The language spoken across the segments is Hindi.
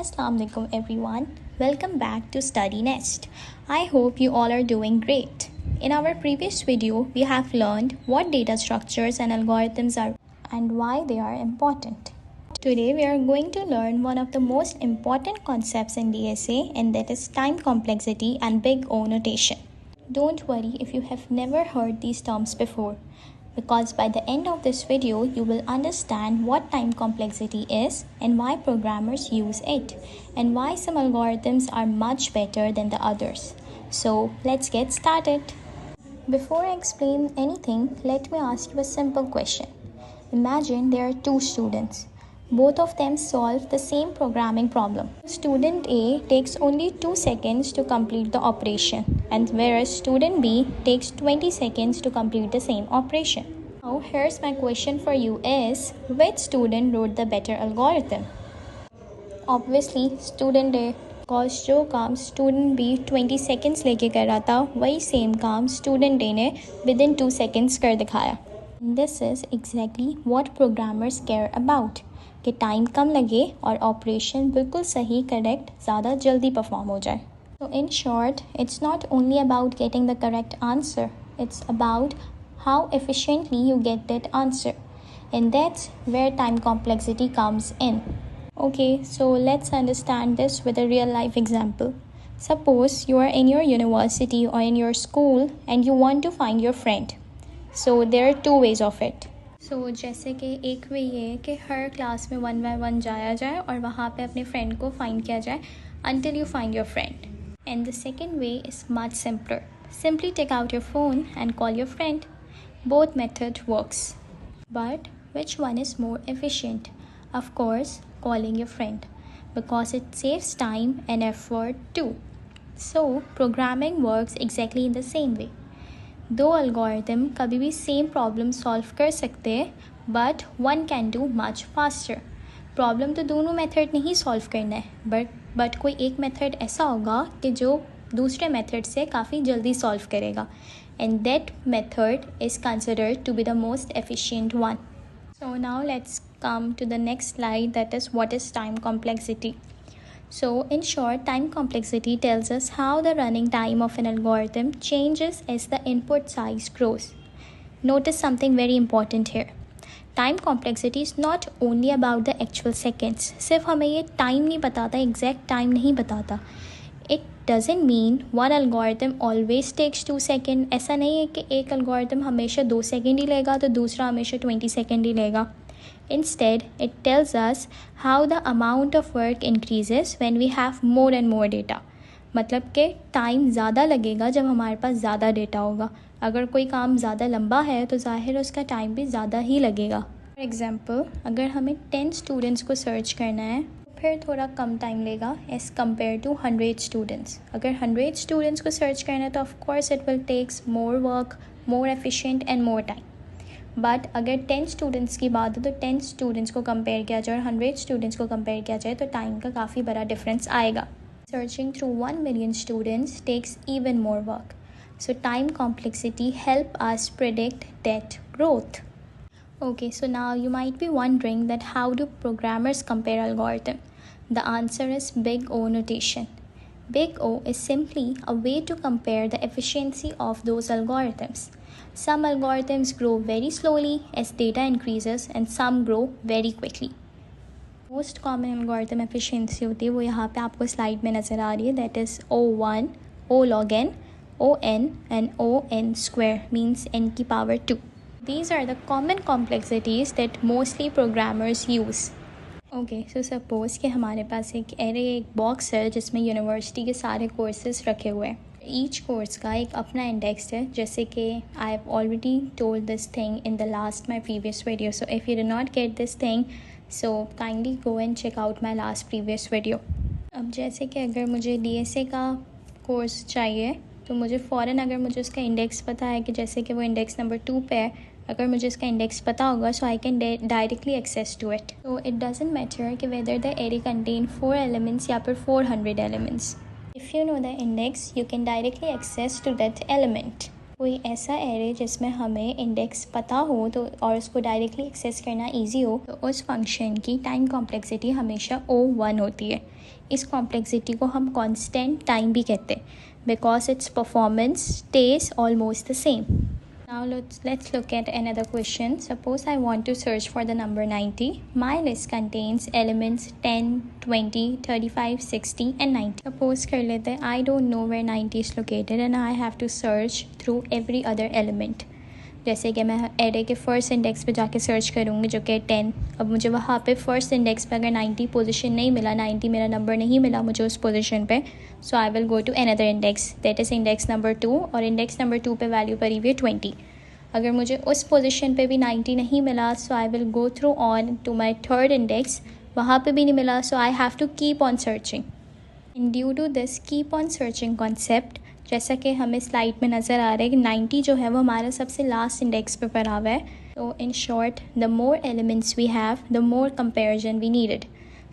Assalamu alaikum everyone. Welcome back to Study Nest. I hope you all are doing great. In our previous video, we have learned what data structures and algorithms are and why they are important. Today we are going to learn one of the most important concepts in DSA, and that is time complexity and big O notation. Don't worry if you have never heard these terms before, because by the end of this video you will understand what time complexity is and why programmers use it, and why some algorithms are much better than the others. So let's get started. Before I explain anything, let me ask you a simple question. Imagine there are two students. Both of them solve the same programming problem. Student A takes only 2 seconds to complete the operation, and whereas student B takes 20 seconds to complete the same operation. Now here's my question for you is, which student wrote the better algorithm? Obviously student A, cause जो काम student B 20 seconds लेके कर रहा था, वही same काम student A ने within 2 seconds कर दिखाया. This is exactly what programmers care about, कि टाइम कम लगे और ऑपरेशन बिल्कुल सही, करेक्ट, ज़्यादा जल्दी परफॉर्म हो जाए. So in short, it's not only about getting the correct answer, it's about how efficiently you get that answer, and that's where time complexity comes in. Okay, so let's understand this with a real life example. Suppose you are in your university or in your school and you want to find your friend. So there are two ways of it. So जैसे कि एक वे ये है कि हर क्लास में 1 by 1 जाया जाए और वहाँ पे अपने फ्रेंड को फाइंड किया जाए until you find your friend. And the second way is much simpler. Simply take out your phone and call your friend. Both method works. But which one is more efficient? Of course, calling your friend, because it saves time and effort too. So programming works exactly in the same way. दो algorithm कभी भी सेम प्रॉब्लम सॉल्व कर सकते हैं, but one can do much faster. Problem तो दोनों मेथड ने ही सॉल्व करना है, बट कोई एक मेथड ऐसा होगा कि जो दूसरे मेथड से काफ़ी जल्दी सॉल्व करेगा, and that method is considered to be the most efficient one. So now let's come to the next slide, that is what is time complexity. So in short, time complexity tells us how the running time of an algorithm changes as the input size grows. Notice something very important here. Time complexity is not only about the actual seconds. सिर्फ हमें ये time नहीं बताता, exact time नहीं बताता. It doesn't mean one algorithm always takes 2 seconds. ऐसा नहीं है कि एक algorithm हमेशा 2 सेकेंड ही लेगा तो दूसरा हमेशा 20 सेकेंड ही लेगा. Instead, it tells us how the amount of work increases when we have more and more data. मतलब कि टाइम ज़्यादा लगेगा जब हमारे पास ज़्यादा डेटा होगा. अगर कोई काम ज़्यादा लंबा है तो ज़ाहिर उसका टाइम भी ज़्यादा ही लगेगा. फॉर एग्ज़ाम्पल, अगर हमें 10 स्टूडेंट्स को सर्च करना है फिर थोड़ा कम टाइम लेगा एज़ कम्पेयर टू 100 स्टूडेंट्स. अगर 100 स्टूडेंट्स को सर्च करना है तो of course it will takes more work, more efficient and more time. But अगर 10 स्टूडेंट्स की बात हो तो 10 स्टूडेंट्स को कंपेयर किया जाए और 100 स्टूडेंट्स को कंपेयर किया जाए तो टाइम का काफ़ी बड़ा डिफरेंस आएगा. Searching through 1 million students takes even more work. So time complexity help us predict that growth. Okay, so now you might be wondering that how do programmers compare algorithm? The answer is big O notation. Big O is simply a way to compare the efficiency of those algorithms. Some algorithms grow very slowly as data increases and some grow very quickly. Most common algorithm efficiency होती है वो यहाँ पे आपको स्लाइड में नज़र आ रही है, that is O1, O log n, ON and ON square means n की power 2. These are the common complexities that mostly programmers use. Okay, so suppose कि हमारे पास एक बॉक्स है जिसमें यूनिवर्सिटी के सारे कोर्सेज रखे हुए हैं. ईच कोर्स का एक अपना इंडेक्स है, जैसे कि I have already told this thing in the last my previous video. So if you do not get this thing, so kindly go and check out my last previous video. अब जैसे कि अगर मुझे DSA का कोर्स चाहिए तो मुझे फ़ौरन, अगर मुझे उसका इंडेक्स पता है कि जैसे कि वो इंडेक्स नंबर 2 पे है, अगर मुझे इसका इंडेक्स पता होगा so I can directly access to it. So it doesn't matter कि whether the array contain 4 elements या फिर 400 elements. If you know the index, you can directly access to that element. कोई ऐसा एरे जिसमें हमें इंडेक्स पता हो तो और उसको डायरेक्टली एक्सेस करना इजी हो, तो उस फंक्शन की टाइम कॉम्प्लेक्सिटी हमेशा O1 होती है। इस कॉम्प्लेक्सिटी को हम कांस्टेंट टाइम भी कहते हैं because it's performance stage almost the same. Now let's look at another question. Suppose I want to search for the number 90. My list contains elements 10, 20, 35, 60 and 90. Suppose कर लेते हैं I don't know where 90 is located and I have to search through every other element. जैसे कि मैं एरे के फर्स्ट इंडेक्स पे जाके सर्च करूँगी जो कि 10। अब मुझे वहाँ पे फर्स्ट इंडेक्स पे अगर 90 पोजीशन नहीं मिला, 90 मेरा नंबर नहीं मिला मुझे उस पोजीशन पे, so I will go to another index that is index number 2 और इंडेक्स नंबर 2 पे वैल्यू पड़ी हुई है 20। अगर मुझे उस पोजीशन पे भी 90 नहीं मिला, so I will go through on to my third index, वहाँ पे भी नहीं मिला, so I have to keep on searching. In due to this keep on searching concept, जैसा कि हमें स्लाइड में नज़र आ रहा है कि 90 जो है वो हमारा सबसे लास्ट इंडेक्स पे पड़ा हुआ है। तो in short the more elements we have the more comparison we needed,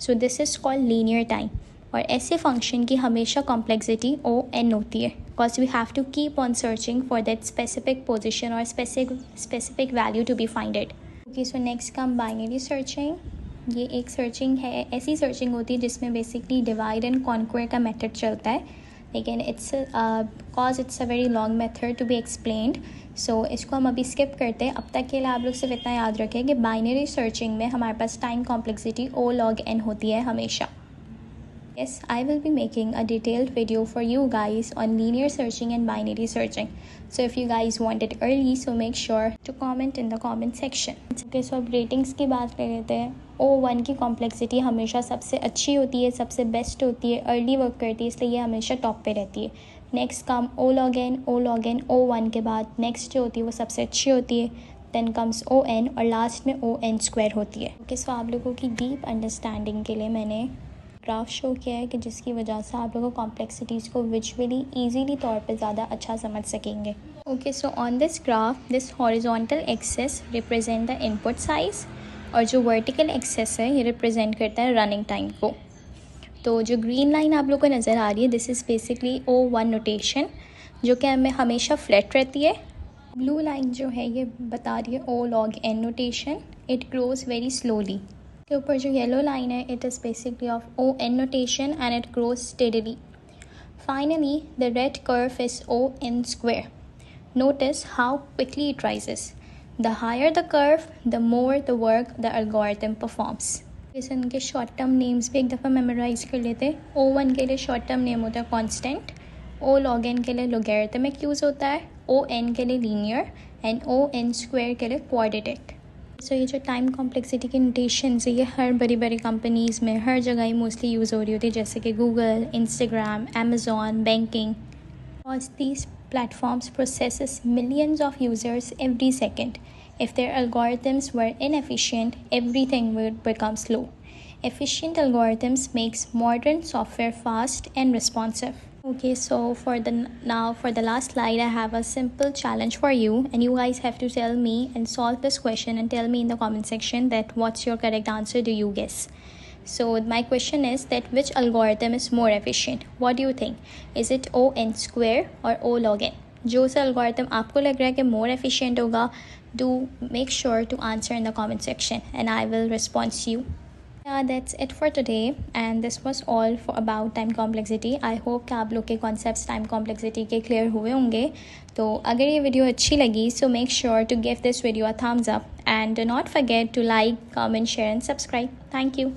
so this is called linear time. और ऐसे फंक्शन की हमेशा कॉम्प्लेक्सिटी O(n) होती है because we have to keep on searching for that specific position और specific value to be finded. Okay, so next come binary searching. ये एक सर्चिंग है, ऐसी सर्चिंग होती है जिसमें बेसिकली डिवाइड एंड कॉन्क्वेयर का मेथड चलता है, लेकिन it's a very long method to be explained, so इसको हम अभी स्किप करते हैं। अब तक के लिए आप लोग सिर्फ इतना याद रखें कि बाइनरी सर्चिंग में हमारे पास टाइम कॉम्प्लेक्सिटी O(n) होती है हमेशा। Yes, I will be making a detailed video for you guys on linear searching and binary searching. So if you guys want it early, so make sure to comment in the comment section. Okay, so अब ratings की बात कर लेते हैं। O1 की कॉम्प्लेक्सिटी हमेशा सबसे अच्छी होती है, सबसे बेस्ट होती है, अर्ली वर्क करती है, इसलिए ये हमेशा टॉप पे रहती है। नेक्स्ट कम O(n) O1 के बाद नेक्स्ट जो होती है वो सबसे अच्छी होती है, देन कम्स O(n) और लास्ट में O(n)² होती है। ओके, सो आप लोगों की डीप अंडरस्टैंडिंग के लिए मैंने ग्राफ शो किया है कि जिसकी वजह से आप लोगों को कॉम्प्लेक्सिटीज़ को विजुअली ईजीली तौर पे ज़्यादा अच्छा समझ सकेंगे। Okay, so on this graph this horizontal axis represent the input size और जो वर्टिकल एक्सेस है ये रिप्रेजेंट करता है रनिंग टाइम को। तो जो ग्रीन लाइन आप लोग को नज़र आ रही है this is basically O1 notation जो कि हमें हमेशा फ्लैट रहती है। ब्लू लाइन जो है ये बता रही है O(log(n) notation, it grows very slowly. के ऊपर जो येलो लाइन है it is basically of O(n) notation and it grows steadily. Finally the red curve is O(n)²। Notice how quickly it rises. The higher the curve the more the work the algorithm performs. इस इनके शॉर्ट टर्म नेम्स भी एक दफ़ा मेमोराइज कर लेते हैं। O1 के लिए शॉर्ट टर्म नेम होता है कॉन्स्टेंट, O(log(n) के लिए लोगैरिथमिक यूज़ होता है, O(n) के लिए लीनियर एंड O(n)² के लिए क्वाड्रेटिक। सो ये जो टाइम कॉम्प्लेक्सिटी की नोटेशंस है ये हर बड़ी बड़ी कंपनीज़ में हर जगह ही मोस्टली यूज़ हो रही होती है, जैसे कि Google, Instagram, Amazon, banking. Because these platforms processes millions of users every second. If their algorithms were inefficient, everything would become slow. Efficient algorithms makes modern software fast and responsive. Okay, so for the last slide I have a simple challenge for you and you guys have to tell me and solve this question and tell me in the comment section that what's your correct answer, do you guess? So my question is that which algorithm is more efficient? What do you think? Is it O(n)² or O(log(n)? जो सा algorithm आपको लग रहा है कि more efficient होगा, do make sure to answer in the comment section and I will respond to you. Yeah, that's it for today and this was all for about time complexity. I hope कि आप लोग के concepts time complexity के clear हुए होंगे। तो अगर ये वीडियो अच्छी लगी so make sure to give this video a thumbs up and do not forget to like, comment, share and subscribe. Thank you.